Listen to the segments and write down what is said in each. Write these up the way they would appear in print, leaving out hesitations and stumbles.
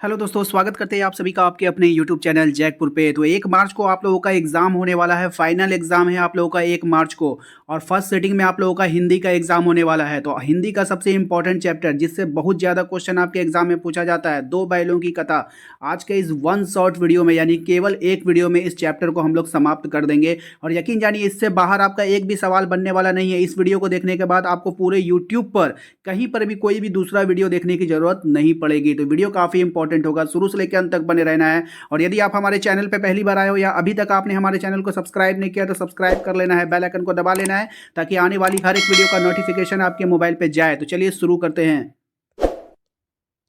Hello दोस्तों, स्वागत करते हैं आप सभी का आपके अपने यूट्यूब चैनल जैकपुर पे। तो 1 मार्च को आप लोगों का एग्ज़ाम होने वाला है, फाइनल एग्ज़ाम है आप लोगों का 1 मार्च को। और फर्स्ट सिटिंग में आप लोगों का हिंदी का एग्ज़ाम होने वाला है। तो हिंदी का सबसे इंपॉर्टेंट चैप्टर जिससे बहुत ज़्यादा क्वेश्चन आपके एग्ज़ाम में पूछा जाता है, दो बैलों की कथा। आज के इस वन शॉर्ट वीडियो में, यानी केवल एक वीडियो में इस चैप्टर को हम लोग समाप्त कर देंगे। और यकीन जानिए, इससे बाहर आपका एक भी सवाल बनने वाला नहीं है। इस वीडियो को देखने के बाद आपको पूरे यूट्यूब पर कहीं पर भी कोई भी दूसरा वीडियो देखने की जरूरत नहीं पड़ेगी। तो वीडियो काफ़ी इंपॉर्टेंट होगा, शुरू से लेकर अंत तक बने रहना है। और यदि आप हमारे चैनल पर पहली बार आए हो या अभी तक आपने हमारे चैनल को सब्सक्राइब नहीं किया तो सब्सक्राइब कर लेना है, बेल आइकन को दबा लेना है ताकि आने वाली हर एक वीडियो का नोटिफिकेशन आपके मोबाइल पे जाए। तो चलिए शुरू करते हैं।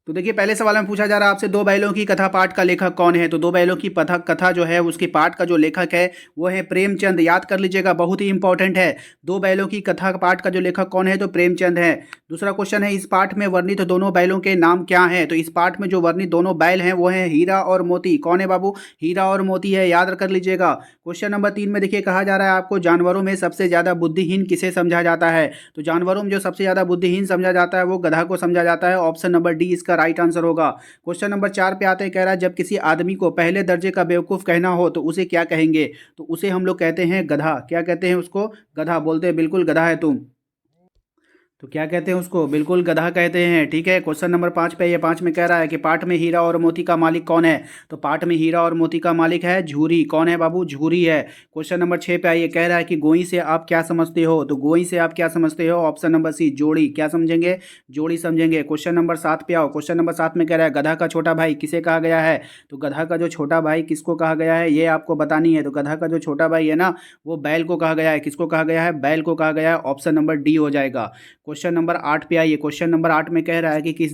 तो देखिए, पहले सवाल में पूछा जा रहा है आपसे, दो बैलों की कथा पाठ का लेखक कौन है। तो दो बैलों की कथा जो है उसकी पाठ का जो लेखक है वो है प्रेमचंद। याद कर लीजिएगा, बहुत ही इंपॉर्टेंट है। दो बैलों की कथा पाठ का जो लेखक कौन है, तो प्रेमचंद है। दूसरा क्वेश्चन है, इस पाठ में वर्णित दोनों बैलों के नाम क्या हैं। तो इस पाठ में जो वर्णित दोनों बैल हैं वो हैं हीरा और मोती। कौन है बाबू? हीरा और मोती है, याद कर लीजिएगा। क्वेश्चन नंबर 3 में देखिए, कहा जा रहा है आपको, जानवरों में सबसे ज्यादा बुद्धिहीन किसे समझा जाता है। तो जानवरों में जो सबसे ज्यादा बुद्धिहीन समझा जाता है वो गधा को समझा जाता है। ऑप्शन नंबर डी इसका राइट आंसर होगा। क्वेश्चन नंबर 4 पे आते हैं, कह रहा है जब किसी आदमी को पहले दर्जे का बेवकूफ़ कहना हो तो उसे क्या कहेंगे। तो उसे हम लोग कहते हैं गधा। क्या कहते हैं उसको? गधा बोलते हैं, बिल्कुल गधा है तुम। तो क्या कहते हैं उसको? बिल्कुल गधा कहते हैं। ठीक है, क्वेश्चन नंबर 5 पे, ये 5 में कह रहा है कि पाठ में हीरा और मोती का मालिक कौन है। तो पाठ में हीरा और मोती का मालिक है झूरी। कौन है बाबू? झूरी है। क्वेश्चन नंबर 6 पे आइए, कह रहा है कि गोई से आप क्या समझते हो। तो गोई से आप क्या समझते हो? ऑप्शन नंबर सी जोड़ी। क्या समझेंगे? जोड़ी समझेंगे। क्वेश्चन नंबर 7 पे आओ। क्वेश्चन नंबर 7 में कह रहा है, गधा का छोटा भाई किसे कहा गया है। तो गधा का जो छोटा भाई किसको कहा गया है ये आपको बतानी है। तो गधा का जो छोटा भाई है ना, वो बैल को कहा गया है। किसको कहा गया है? बैल को कहा गया है। ऑप्शन नंबर डी हो जाएगा। क्वेश्चन नंबर 8 पे आइए। क्वेश्चन नंबर 8 में कह रहा है कि किस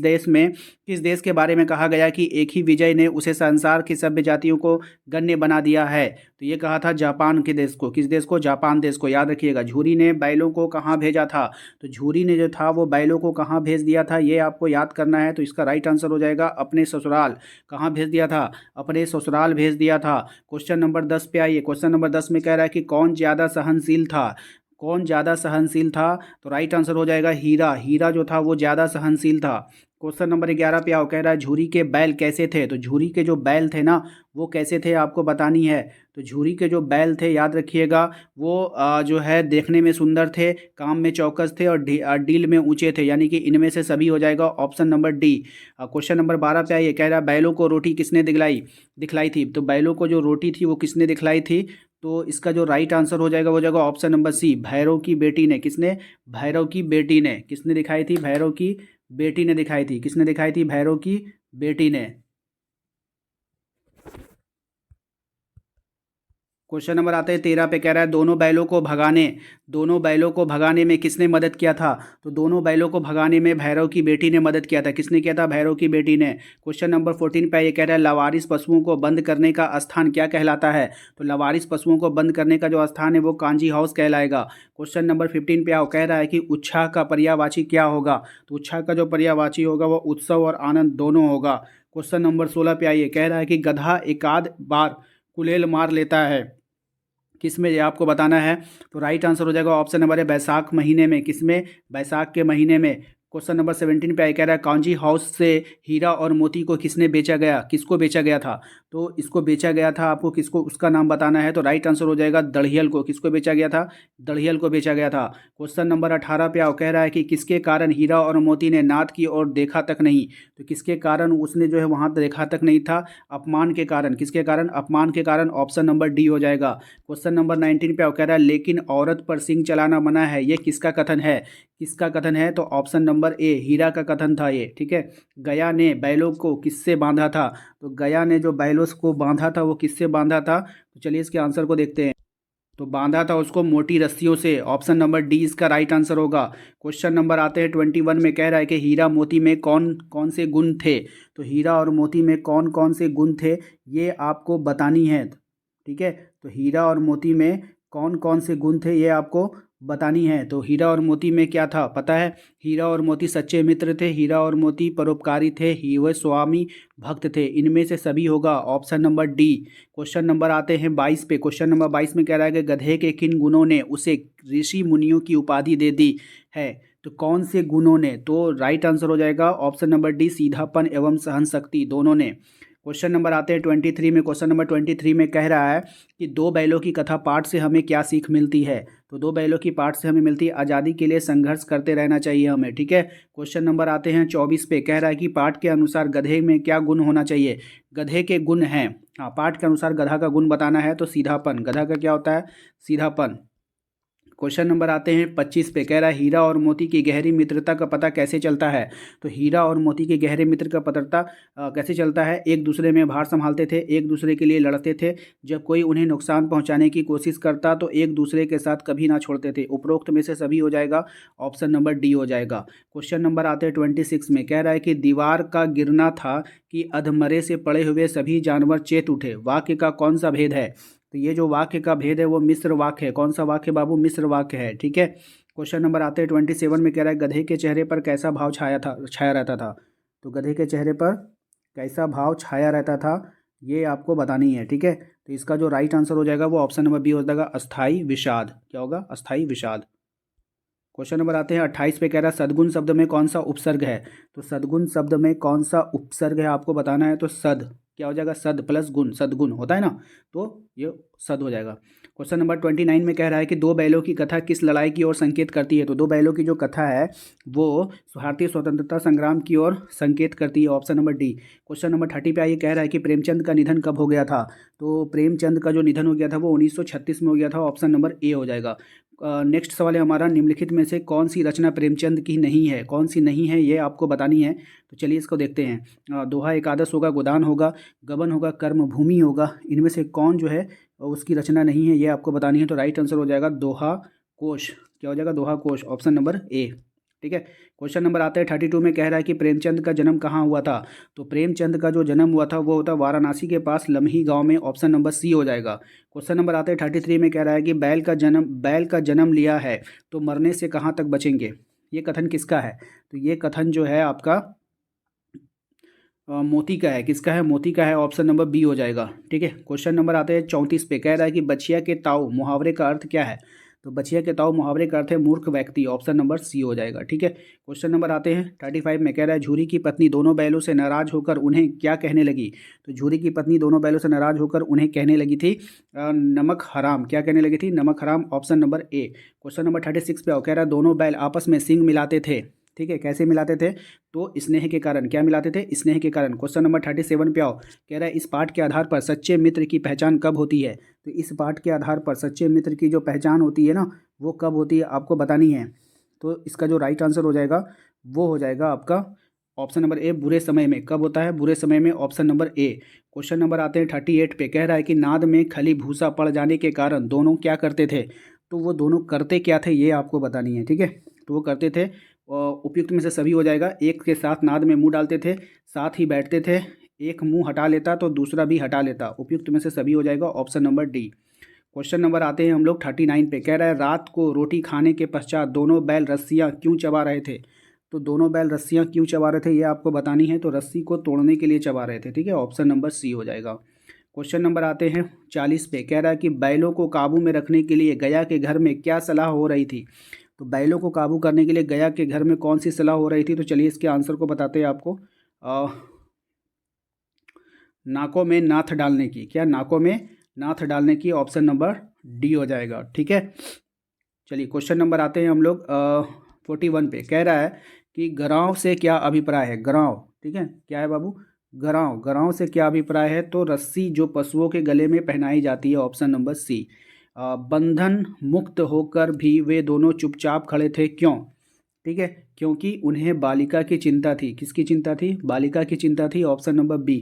देश के बारे में कहा गया कि एक ही विजय ने उसे संसार की सभ्य जातियों को गण्य बना दिया है। तो ये कहा था जापान के देश को। किस देश को? जापान देश को। याद रखिएगा, झूरी ने बैलों को कहाँ भेजा था। तो झूरी ने जो था वो बैलों को कहाँ भेज दिया था, ये आपको याद करना है। तो इसका राइट आंसर हो जाएगा अपने ससुराल। कहाँ भेज दिया था? अपने ससुराल भेज दिया था। क्वेश्चन नंबर 10 पे आइए। क्वेश्चन नंबर 10 में कह रहा है कि कौन ज़्यादा सहनशील था। कौन ज़्यादा सहनशील था। तो राइट आंसर हो जाएगा हीरा। हीरा जो था वो ज़्यादा सहनशील था। क्वेश्चन नंबर 11 पे आओ, कह रहा है झूरी के बैल कैसे थे। तो झूरी के जो बैल थे ना, वो कैसे थे आपको बतानी है। तो झूरी के जो बैल थे, याद रखिएगा, वो जो है देखने में सुंदर थे, काम में चौकस थे और डील में ऊंचे थे। यानी कि इनमें से सभी हो जाएगा option number D. Question number 12 पे आइए, कह रहा है बैलों को रोटी किसने दिखलाई दिखलाई थी। तो बैलों को जो रोटी थी वो किसने दिखलाई थी। तो इसका जो राइट आंसर हो जाएगा वो हो जाएगा ऑप्शन नंबर सी, भैरव की बेटी ने। किसने? भैरव की बेटी ने। किसने दिखाई थी? भैरव की बेटी ने दिखाई थी। किसने दिखाई थी? भैरव की बेटी ने। क्वेश्चन नंबर आते हैं 13 पे, कह रहा है दोनों बैलों को भगाने में किसने मदद किया था। तो दोनों बैलों को भगाने में भैरव की बेटी ने मदद किया था। किसने किया था? भैरव की बेटी ने। क्वेश्चन नंबर 14 पे ये कह रहा है, लवारिस पशुओं को बंद करने का स्थान क्या कहलाता है। तो लवारिस पशुओं को बंद करने का जो स्थान है वो कांजी हाउस कहलाएगा। क्वेश्चन नंबर 15 पे आओ, कह रहा है कि उत्साह का पर्यायवाची क्या होगा। तो उत्साह का जो पर्यायवाची होगा वो उत्सव और आनंद दोनों होगा। क्वेश्चन नंबर 16 पे आइए, कह रहा है कि गधा एकाध बार कुलेल मार लेता है। किस में, ये आपको बताना है। तो राइट आंसर हो जाएगा ऑप्शन नंबर है बैसाख महीने में। किस में? बैसाख के महीने में। क्वेश्चन नंबर 17 पे आई, कह रहा है कांजी हाउस से हीरा और मोती को किसने बेचा गया। किसको बेचा गया था। तो इसको बेचा गया था, आपको किसको उसका नाम बताना है। तो राइट आंसर हो जाएगा दड़ियल को। किसको बेचा गया था? दड़ियल को बेचा गया था। क्वेश्चन नंबर 18 पे आओ, कह रहा है कि किसके कारण हीरा और मोती ने नाथ की ओर देखा तक नहीं। तो किसके कारण उसने जो है वहाँ देखा तक नहीं था? अपमान के कारण। किसके कारण? अपमान के कारण। ऑप्शन नंबर डी हो जाएगा। क्वेश्चन नंबर 19 पे कह रहा है लेकिन औरत पर सिंग चलाना मना है, ये किसका कथन है। किसका कथन है। तो ऑप्शन नंबर ए, हीरा का कथन था ये। ठीक है, गया ने बैलों को किससे बांधा था। तो गया ने जो बैलों को बांधा था वो किससे बांधा था। तो चलिए इसके आंसर को देखते हैं। तो बांधा था उसको मोटी रस्सियों से। ऑप्शन नंबर डी इसका राइट आंसर होगा। क्वेश्चन नंबर आते हैं 21 में, कह रहा है कि हीरा मोती में कौन कौन से गुण थे। तो हीरा और मोती में कौन कौन से गुण थे ये आपको बतानी है। ठीक है, तो हीरा और मोती में कौन कौन से गुण थे ये आपको बतानी है। तो हीरा और मोती में क्या था पता है? हीरा और मोती सच्चे मित्र थे, हीरा और मोती परोपकारी थे, ही वह स्वामी भक्त थे। इनमें से सभी होगा option number D. Question number आते हैं 22 पे। क्वेश्चन नंबर 22 में कह रहा है कि गधे के किन गुणों ने उसे ऋषि मुनियों की उपाधि दे दी है। तो कौन से गुणों ने? तो राइट आंसर हो जाएगा ऑप्शन नंबर डी, सीधापन एवं सहन शक्ति, दोनों ने। क्वेश्चन नंबर आते हैं 23 में। क्वेश्चन नंबर 23 में कह रहा है कि दो बैलों की कथा पाठ से हमें क्या सीख मिलती है? तो दो बैलों की पाठ से हमें मिलती है आज़ादी के लिए संघर्ष करते रहना चाहिए हमें, ठीक है। क्वेश्चन नंबर आते हैं 24 पे। कह रहा है कि पाठ के अनुसार गधे में क्या गुण होना चाहिए? गधे के गुण हैं, हाँ, पाठ के अनुसार गधा का गुण बताना है तो सीधापन। गधा का क्या होता है? सीधापन। क्वेश्चन नंबर आते हैं 25 पे। कह रहा है हीरा और मोती की गहरी मित्रता का पता कैसे चलता है? तो हीरा और मोती के गहरे मित्र का पता कैसे चलता है? एक दूसरे में भार संभालते थे, एक दूसरे के लिए लड़ते थे, जब कोई उन्हें नुकसान पहुंचाने की कोशिश करता तो एक दूसरे के साथ कभी ना छोड़ते थे। उपरोक्त में से सभी हो जाएगा, ऑप्शन नंबर डी हो जाएगा। क्वेश्चन नंबर आते हैं 26 में। कह रहा है कि दीवार का गिरना था कि अधमरे से पड़े हुए सभी जानवर चेत उठे, वाक्य का कौन सा भेद है? तो ये जो वाक्य का भेद है वो मिश्र वाक्य है। कौन सा वाक्य बाबू? मिश्र वाक्य है, ठीक है। क्वेश्चन नंबर आते हैं 27 में। कह रहा है गधे के चेहरे पर कैसा भाव छाया रहता था? तो गधे के चेहरे पर कैसा भाव छाया रहता था, ये आपको बतानी है, ठीक है। तो इसका जो राइट आंसर हो जाएगा वो ऑप्शन नंबर बी हो जाएगा, अस्थाई विषाद। क्या होगा? अस्थाई विषाद। क्वेश्चन नंबर आते हैं 28 पे। कह रहा है सद्गुण शब्द में कौन सा उपसर्ग है? तो सद्गुण शब्द में कौन सा उपसर्ग है आपको बताना है। तो सद, क्या हो जाएगा? सद प्लस गुण, सद्गुण होता है ना, तो ये सद हो जाएगा। क्वेश्चन नंबर 29 में कह रहा है कि दो बैलों की कथा किस लड़ाई की ओर संकेत करती है? तो दो बैलों की जो कथा है वो भारतीय स्वतंत्रता संग्राम की ओर संकेत करती है, option number D. Question number 30 पे आइए। कह रहा है कि प्रेमचंद का निधन कब हो गया था? तो प्रेमचंद का जो निधन हो गया था वो 1936 में हो गया था, ऑप्शन नंबर ए हो जाएगा। नेक्स्ट सवाल है हमारा, निम्नलिखित में से कौन सी रचना प्रेमचंद की नहीं है? कौन सी नहीं है ये आपको बतानी है, तो चलिए इसको देखते हैं। दोहा एकादश होगा, गोदान होगा, गबन होगा, कर्मभूमि होगा, इनमें से कौन जो है उसकी रचना नहीं है ये आपको बतानी है। तो राइट आंसर हो जाएगा दोहा कोश। क्या हो जाएगा? दोहा कोश, ऑप्शन नंबर ए, ठीक है। क्वेश्चन नंबर आता है 32 में। कह रहा है कि प्रेमचंद का जन्म कहाँ हुआ था? तो प्रेमचंद का जो जन्म हुआ था वो होता वाराणसी के पास लम्ही गांव में, ऑप्शन नंबर सी हो जाएगा। क्वेश्चन नंबर आता है 33 में। कह रहा है कि बैल का जन्म लिया है तो मरने से कहाँ तक बचेंगे? ये कथन किसका है? तो ये कथन जो है आपका मोती का है। किसका है? मोती का है, ऑप्शन नंबर बी हो जाएगा, ठीक है। क्वेश्चन नंबर आते हैं 34 पे। कह रहा है कि बछिया के ताऊ मुहावरे का अर्थ क्या है? तो बछिया के ताऊ मुहावरे का अर्थ है मूर्ख व्यक्ति, ऑप्शन नंबर सी हो जाएगा, ठीक है। क्वेश्चन नंबर आते हैं 35 में। कह रहा है झूरी की पत्नी दोनों बैलों से नाराज होकर उन्हें क्या कहने लगी? तो झूरी की पत्नी दोनों बैलों से नाराज होकर उन्हें कहने लगी थी नमक हराम। क्या कहने लगी थी? नमक हराम, option number A. Question number 36 पे आओ। कह रहा है दोनों बैल आपस में सींग मिलाते थे, ठीक है। कैसे मिलाते थे? तो स्नेह के कारण। क्या मिलाते थे? स्नेह के कारण। क्वेश्चन नंबर 37 पे आओ। कह रहा है इस पाठ के आधार पर सच्चे मित्र की पहचान कब होती है? तो इस पाठ के आधार पर सच्चे मित्र की जो पहचान होती है ना, वो कब होती है आपको बतानी है। तो इसका जो राइट आंसर हो जाएगा वो हो जाएगा आपका ऑप्शन नंबर ए, बुरे समय में। कब होता है? बुरे समय में, option number A. Question number आते हैं 38 पे। कह रहा है कि नाद में खली भूसा पड़ जाने के कारण दोनों क्या करते थे? तो वो दोनों करते क्या थे ये आपको बतानी है, ठीक है। तो वो करते थे, उपयुक्त में से सभी हो जाएगा। एक के साथ नाद में मुंह डालते थे, साथ ही बैठते थे, एक मुंह हटा लेता तो दूसरा भी हटा लेता। उपयुक्त में से सभी हो जाएगा, option number D. Question number आते हैं हम लोग 39 पे। कह रहा है रात को रोटी खाने के पश्चात दोनों बैल रस्सियाँ क्यों चबा रहे थे? तो दोनों बैल रस्सियाँ क्यों चबा रहे थे ये आपको बतानी है। तो रस्सी को तोड़ने के लिए चबा रहे थे, ठीक है। ऑप्शन नंबर सी हो जाएगा। क्वेश्चन नंबर आते हैं 40 पे। कह रहा है कि बैलों को काबू में रखने के लिए गया के घर में क्या सलाह हो रही थी? तो बैलों को काबू करने के लिए गया के घर में कौन सी सलाह हो रही थी? तो चलिए इसके आंसर को बताते हैं आपको। नाकों में नाथ डालने की। क्या? नाकों में नाथ डालने की, ऑप्शन नंबर डी हो जाएगा, ठीक है। चलिए क्वेश्चन नंबर आते हैं हम लोग 41 पे। कह रहा है कि गराँव से क्या अभिप्राय है? गराँव, ठीक है, क्या है बाबू? गराँव। गराँव से क्या अभिप्राय है? तो रस्सी जो पशुओं के गले में पहनाई जाती है, ऑप्शन नंबर सी। बंधन मुक्त होकर भी वे दोनों चुपचाप खड़े थे, क्यों? ठीक है, क्योंकि उन्हें बालिका की चिंता थी। किसकी चिंता थी? बालिका की चिंता थी, option number B.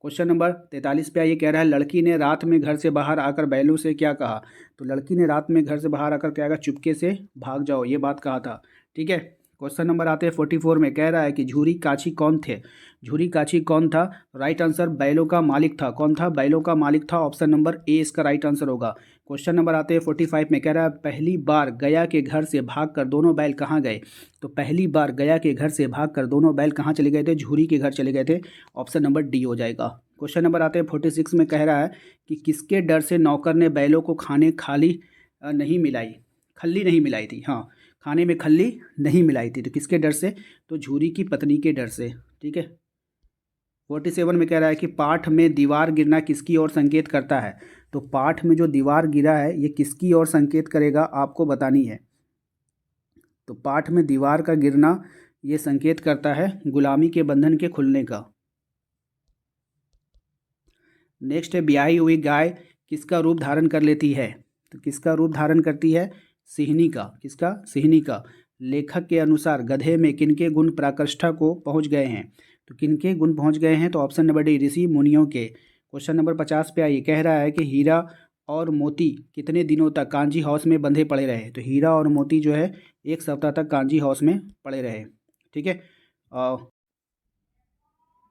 Question number 43 पे आइए। कह रहा है लड़की ने रात में घर से बाहर आकर बैलों से क्या कहा? तो लड़की ने रात में घर से बाहर आकर क्या कहा? चुपके से भाग जाओ, ये बात कहा था, ठीक है। क्वेश्चन नंबर आते हैं 44 में। कह रहा है कि झूरी काछी कौन थे? झूरी काछी कौन था? राइट आंसर बैलों का मालिक था। कौन था? बैलों का मालिक था, ऑप्शन नंबर ए इसका राइट आंसर होगा। क्वेश्चन नंबर आते हैं 45 में। कह रहा है पहली बार गया के घर से भागकर दोनों बैल कहाँ गए? तो पहली बार गया के घर से भागकर दोनों बैल कहाँ चले गए थे? झूरी के घर चले गए थे, ऑप्शन नंबर डी हो जाएगा। क्वेश्चन नंबर आते हैं 46 में। कह रहा है कि किसके डर से नौकर ने बैलों को खाने खल्ली नहीं मिलाई थी? हाँ, खाने में खल्ली नहीं मिलाई थी। तो किसके डर से? तो झूरी की पत्नी के डर से। ठीक है। 47 में कह रहा है कि पाठ में दीवार गिरना किसकी ओर संकेत करता है। तो पाठ में जो दीवार गिरा है ये किसकी ओर संकेत करेगा आपको बतानी है। तो पाठ में दीवार का गिरना ये संकेत करता है गुलामी के बंधन के खुलने का। नेक्स्ट है ब्याही हुई गाय किसका रूप धारण कर लेती है। तो किसका रूप धारण करती है? सिंहनी का। किसका? सिंहनी का। लेखक के अनुसार गधे में किनके गुण पराकाष्ठा को पहुंच गए हैं। तो किनके गुण पहुंच गए हैं? तो ऑप्शन नंबर डी, ऋषि मुनियों के। क्वेश्चन नंबर 50 पे आइए। कह रहा है कि हीरा और मोती कितने दिनों तक कांजी हाउस में बंधे पड़े रहे। तो हीरा और मोती जो है 1 सप्ताह तक कांजी हाउस में पड़े रहे। ठीक है।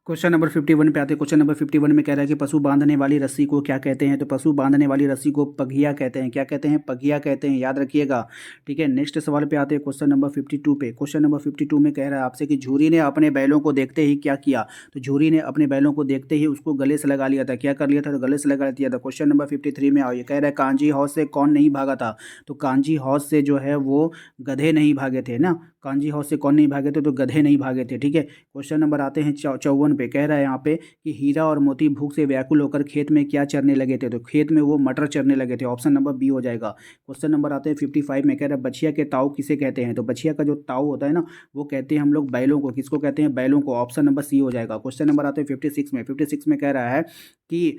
क्वेश्चन नंबर 51 पे आते हैं। क्वेश्चन नंबर 51 में कह रहा है कि पशु बांधने वाली रस्सी को क्या कहते हैं। तो पशु बांधने वाली रस्सी को पगिया कहते हैं। क्या कहते हैं? पगिया कहते हैं, याद रखिएगा। ठीक है। नेक्स्ट सवाल पे आते हैं क्वेश्चन नंबर 52 पे। क्वेश्चन नंबर 52 में कह रहा है आपसे कि झूरी ने अपने बैलों को देखते ही क्या किया। तो झूरी ने अपने बैलों को देखते ही उसको गले से लगा लिया था। क्या कर लिया था? तो गले से लगा दिया था। क्वेश्चन नंबर 53 में आओ। ये कह रहा है कांजी हाउस से कौन नहीं भागा था। तो कांजी हाउस से जो है वो गधे नहीं भागे थे ना। कांजी हाउस से कौन नहीं भागे थे? तो गधे नहीं भागे थे। ठीक है। क्वेश्चन नंबर आते हैं 54 पे। कह रहा है यहाँ पे कि हीरा और मोती भूख से व्याकुल होकर खेत में क्या चरने लगे थे। तो खेत में वो मटर चरने लगे थे। ऑप्शन नंबर बी हो जाएगा। क्वेश्चन नंबर आते हैं 55 में। कह रहा है बछिया के ताऊ किसे कहते हैं। तो बछिया का जो ताऊ होता है ना वो कहते हैं हम लोग बैलों को। किसको कहते हैं? बैलों को। ऑप्शन नंबर सी हो जाएगा। क्वेश्चन नंबर आते हैं 56 में। 56 में कह रहा है कि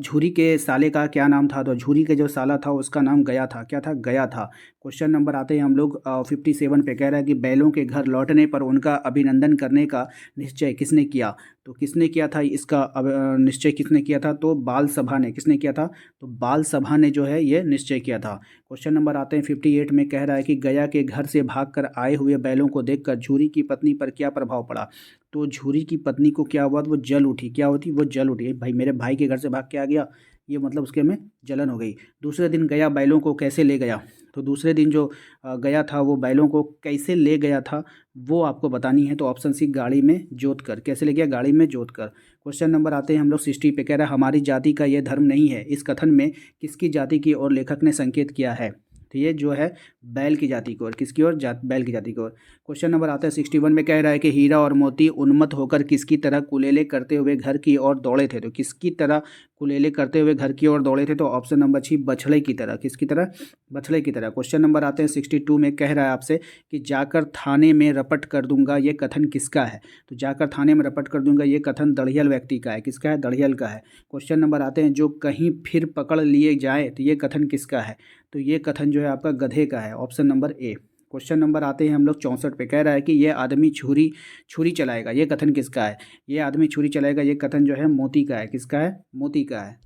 झूरी के साले का क्या नाम था। तो झूरी के जो साला था उसका नाम गया था। क्या था? गया था। क्वेश्चन नंबर आते हैं हम लोग 57 पे। कह रहा है कि बैलों के घर लौटने पर उनका अभिनंदन करने का निश्चय किसने किया। तो किसने किया था इसका निश्चय किसने किया था? तो बाल सभा ने। किसने किया था? तो बाल सभा ने जो है ये निश्चय किया था। क्वेश्चन नंबर आते हैं 58 में। कह रहा है कि गया के घर से भागकर आए हुए बैलों को देखकर झूरी की पत्नी पर क्या प्रभाव पड़ा। तो झूरी की पत्नी को क्या हुआ? तो वो जल उठी। क्या होती? वो जल उठी। भाई मेरे भाई के घर से भाग के आ गया, ये मतलब उसके में जलन हो गई। दूसरे दिन गया बैलों को कैसे ले गया। तो दूसरे दिन जो गया था वो बैलों को कैसे ले गया था वो आपको बतानी है। तो ऑप्शन सी, गाड़ी में जोत कर। कैसे ले गया? गाड़ी में जोत कर। क्वेश्चन नंबर आते हैं हम लोग 60 पे। कह रहा है हमारी जाति का यह धर्म नहीं है। इस कथन में किसकी जाति की ओर लेखक ने संकेत किया है। तो ये जो है बैल की जाति की ओर। किसकी ओर? बैल की जाति की ओर। क्वेश्चन नंबर आता है 61 में। कह रहा है कि हीरा और मोती उन्मत्त होकर किसकी तरह कुलेले करते हुए घर की ओर दौड़े थे। तो किसकी तरह कुलेले करते हुए घर की ओर दौड़े थे। तो ऑप्शन नंबर सी, बछड़े की तरह। किसकी तरह? बछड़े की तरह। क्वेश्चन नंबर आते हैं 62 में। कह रहा है आपसे कि जाकर थाने में रपट कर दूंगा ये कथन किसका है। तो जाकर थाने में रपट कर दूंगा ये कथन दड़ियल व्यक्ति का है। किसका है? दड़ियल का है। क्वेश्चन नंबर आते हैं जो कहीं फिर पकड़ लिए जाए तो ये कथन किसका है। तो ये कथन जो है आपका गधे का है। Option number A. Question number आते हैं हम लोग 64 पे। कह रहा है कि ये आदमी छुरी छुरी चलाएगा ये कथन किसका है। ये आदमी छुरी चलाएगा ये कथन जो है मोती का है। किसका है? मोती का है।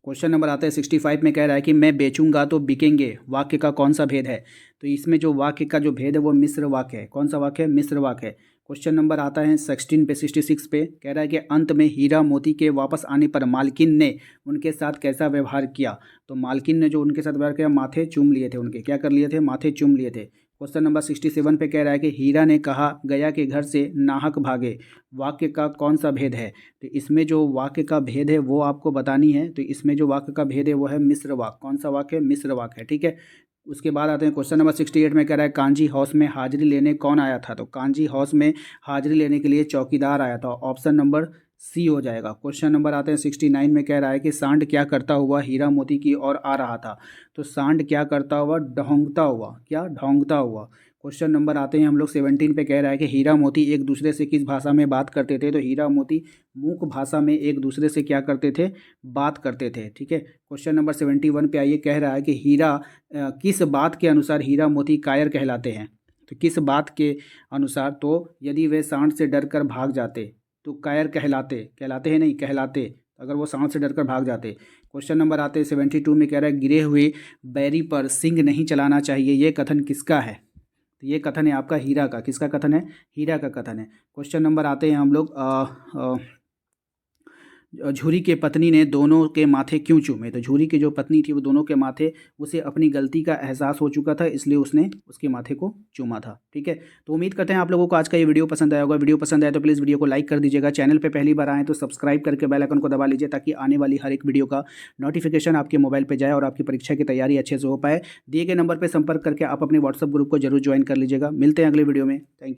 क्वेश्चन नंबर आता है 65 में। कह रहा है कि मैं बेचूंगा तो बिकेंगे वाक्य का कौन सा भेद है। तो इसमें जो वाक्य का जो भेद है वो मिश्र वाक्य है। कौन सा वाक्य है? मिश्र वाक्य है। क्वेश्चन नंबर आता है 16 पे 66 पे। कह रहा है कि अंत में हीरा मोती के वापस आने पर मालकिन ने उनके साथ कैसा व्यवहार किया। तो मालकिन ने जो उनके साथ व्यवहार किया, माथे चूम लिए थे उनके। क्या कर लिए थे? माथे चूम लिए थे। क्वेश्चन नंबर 67 पे कह रहा है कि हीरा ने कहा गया के घर से नाहक भागे वाक्य का कौन सा भेद है। तो इसमें जो वाक्य का भेद है वो आपको बतानी है। तो इसमें जो वाक्य का भेद है वो है मिश्र वाक्य। कौन सा वाक्य है? मिश्र वाक्य है। ठीक है। उसके बाद आते हैं क्वेश्चन नंबर 68 में। कह रहा है कांजी हाउस में हाजिरी लेने कौन आया था। तो कांजी हाउस में हाजिरी लेने के लिए चौकीदार आया था। ऑप्शन नंबर सी हो जाएगा। क्वेश्चन नंबर आते हैं 69 में। कह रहा है कि सांड क्या करता हुआ हीरा मोती की ओर आ रहा था। तो सांड क्या करता हुआ? ढोंगता हुआ। क्या? ढोंगता हुआ। क्वेश्चन नंबर आते हैं हम लोग 17 पे। कह रहा है कि हीरा मोती एक दूसरे से किस भाषा में बात करते थे। तो हीरा मोती मूक भाषा में एक दूसरे से क्या करते थे? बात करते थे। ठीक है। क्वेश्चन नंबर 71 पे आइए। कह रहा है कि हीरा किस बात के अनुसार हीरा मोती कायर कहलाते हैं। तो किस बात के अनुसार? तो यदि वे सांड से डर कर भाग जाते तो कायर कहलाते। कहलाते हैं नहीं, कहलाते। अगर वो सांड से डर कर भाग जाते। क्वेश्चन नंबर आते हैं 72 में। कह रहा है गिरे हुए बैरी पर सींग नहीं चलाना चाहिए ये कथन किसका है। तो ये कथन है आपका हीरा का। किसका कथन है? हीरा का कथन है। क्वेश्चन नंबर आते हैं हम लोग झूरी के पत्नी ने दोनों के माथे क्यों चूमे। तो झूरी की जो पत्नी थी वो दोनों के माथे, उसे अपनी गलती का एहसास हो चुका था, इसलिए उसने उसके माथे को चूमा था। ठीक है, तो उम्मीद करते हैं आप लोगों को आज का ये वीडियो पसंद आया होगा। वीडियो पसंद आया तो प्लीज़ वीडियो को लाइक कर दीजिएगा। चैनल पे पहली बार आएँ तो सब्सक्राइब करके बेल आइकन को दबा लीजिए, ताकि आने वाली हर एक वीडियो का नोटिफिकेशन आपके मोबाइल पे जाए और आपकी परीक्षा की तैयारी अच्छे से हो पाए। दिए गए नंबर पर संपर्क करके आप अपने व्हाट्सएप ग्रुप को जरूर ज्वाइन कर लीजिएगा। मिलते हैं अगले वीडियो में। Thank you.